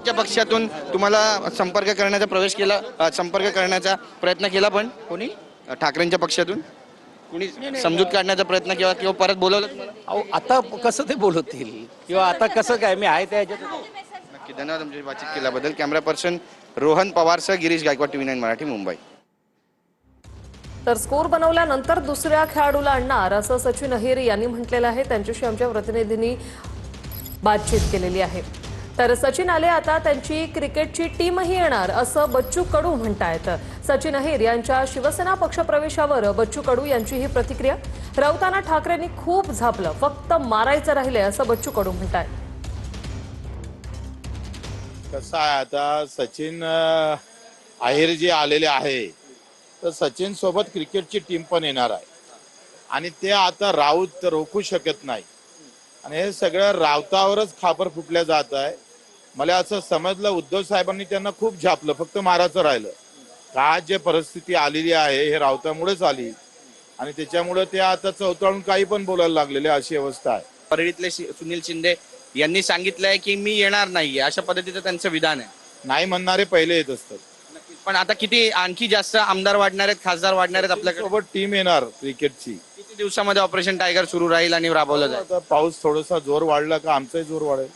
च्या पक्षातून तुम्हाला संपर्क करण्याचा संपर्क करण्याचा प्रयत्न केला, पण कोणी ठाकरेंच्या पक्षातून कोणी समजूत काढण्याचा प्रयत्न केला किंवा परत बोलवलं तुम्हाला? अहो आता कसं ते बोलवतील किंवा आता कसं काय, मी आहे त्या ह्याच्यात. नक्की, धन्यवाद तुमची बातचीत केल्याबद्दल. कॅमेरा पर्सन रोहन पवारसह गिरीश गायकवाड, TV9 मराठी, मुंबई. तर स्कोर बनवल्यानंतर दुसऱ्या खेळाडूला आणणार असं सचिन अहिर यांनी म्हटलेलं आहे. त्यांच्याशी आमच्या प्रतिनिधींनी बातचीत केलेली आहे. तर सचिन आले आता त्यांची क्रिकेटची टीमही येणार असं बच्चू कडू म्हणतायत. सचिन अहिर यांच्या शिवसेना पक्षप्रवेशावर बच्चू कडू यांची ही प्रतिक्रिया. राऊतांना ठाकरेंनी खूप झापलं, फक्त मारायचं राहिले असं बच्चू कडू म्हणतायत. कसं आहे, आता सचिन अहिर जे आलेले आहे तर सचिन सोबत क्रिकेटची टीम पण येणार आहे आणि ते आता राऊत रोखू शकत नाही आणि हे सगळं राऊतावरच खापर फुटल्या जात आहे. मला असं समजलं उद्धव साहेबांनी त्यांना खूप झापलं, फक्त मारायचं राहिलं. का जे परिस्थिती आलेली आहे हे राऊतामुळेच आली आणि त्याच्यामुळे ते आता चौताळून काही पण बोलायला लागलेले, अशी अवस्था आहे. परळीतले सुनील शिंदे यांनी सांगितलंय की मी येणार नाहीये, अशा पद्धतीचं त्यांचं विधान आहे. नाही म्हणणारे पहिले येत असतात. पण आता किती आणखी जास्त आमदार वाढणार आहेत, खासदार वाढणार आहेत आपल्याकडे? सोबत टीम येणार क्रिकेटची. किती दिवसामध्ये ऑपरेशन टायगर सुरू राहील आणि राबवलं जाईल? आता पाऊस थोडासा जोर वाढला का आमचाही जोर वाढेल.